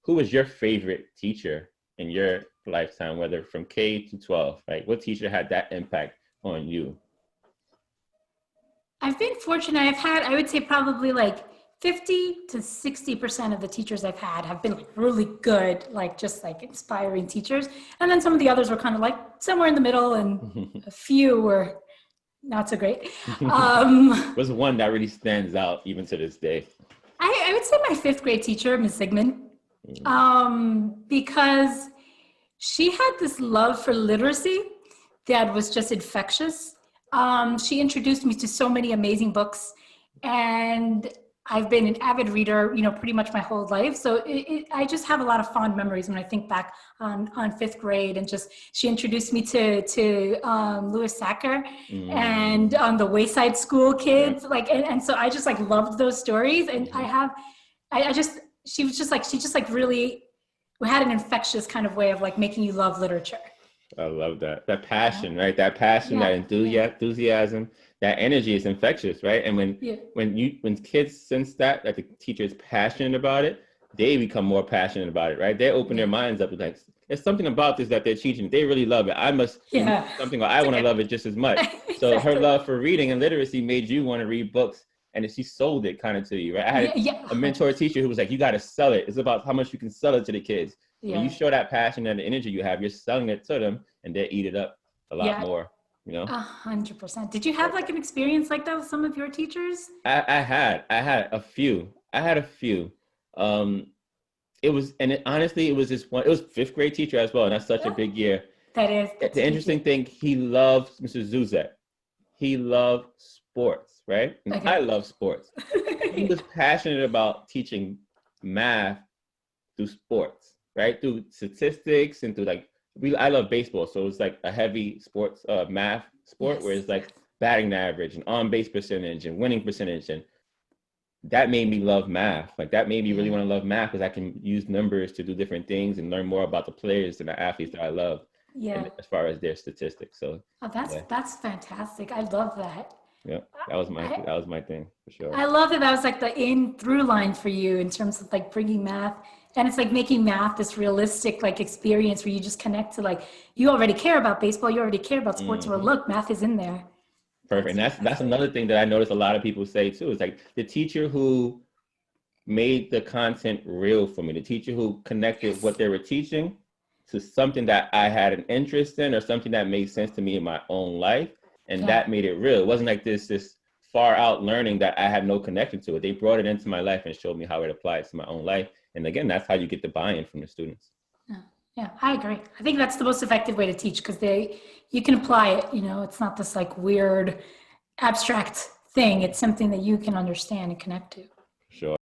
who was your favorite teacher in your lifetime, whether from K to 12, right? What teacher had that impact on you? I've been fortunate. I've had, I would say probably like 50 to 60% of the teachers I've had have been like really good, like just like inspiring teachers. And then some of the others were kind of like somewhere in the middle, and a few were not so great. What's one that really stands out even to this day? I would say my fifth grade teacher, Miss Sigmund, because she had this love for literacy that was just infectious. She introduced me to so many amazing books, and I've been an avid reader, you know, pretty much my whole life. So I just have a lot of fond memories when I think back on fifth grade, and just she introduced me to Louis Sacker and the Wayside School kids, like, and so I just like loved those stories, and I just she just like really had an infectious kind of way of like making you love literature. I love that. That passion, right? That passion, that enthusiasm, that energy is infectious, right? And when kids sense that the teacher is passionate about it, they become more passionate about it, right? They open their minds up, like, there's something about this that they're teaching. They really love it. I must something, or I want to love it just as much. Exactly. So her love for reading and literacy made you want to read books, and she sold it kind of to you, right? I had a mentor teacher who was like, you got to sell it. It's about how much you can sell it to the kids. When you show that passion and the energy you have, you're selling it to them, and they eat it up a lot more, you know? 100%. Did you have like an experience like that with some of your teachers? I had a few. It was, and honestly, it was this one, it was fifth grade teacher as well. And that's such a big year. That's the interesting thing, he loved Mr. Zuzek. He loved sports, right? And I love sports. He was passionate about teaching math through sports, right? Through statistics and through like, I love baseball. So it's like a heavy sports, math sport, where it's like batting average and on base percentage and winning percentage. And that made me love math. Like that made me really want to love math, because I can use numbers to do different things and learn more about the players and the athletes that I love. As far as their statistics. So that's fantastic. I love that. Yeah, that was my thing for sure. I love that was like the in through line for you in terms of like bringing math, and it's like making math this realistic like experience where you just connect to, like, you already care about baseball, you already care about sports. Well, look, math is in there. Perfect. And that's another thing that I noticed a lot of people say too, is like the teacher who made the content real for me, the teacher who connected what they were teaching to something that I had an interest in, or something that made sense to me in my own life. And that made it real. It wasn't like this far out learning that I had no connection to it. They brought it into my life and showed me how it applies to my own life. And again, that's how you get the buy-in from the students. Yeah, I agree. I think that's the most effective way to teach, because you can apply it, you know, it's not this like weird abstract thing. It's something that you can understand and connect to. Sure.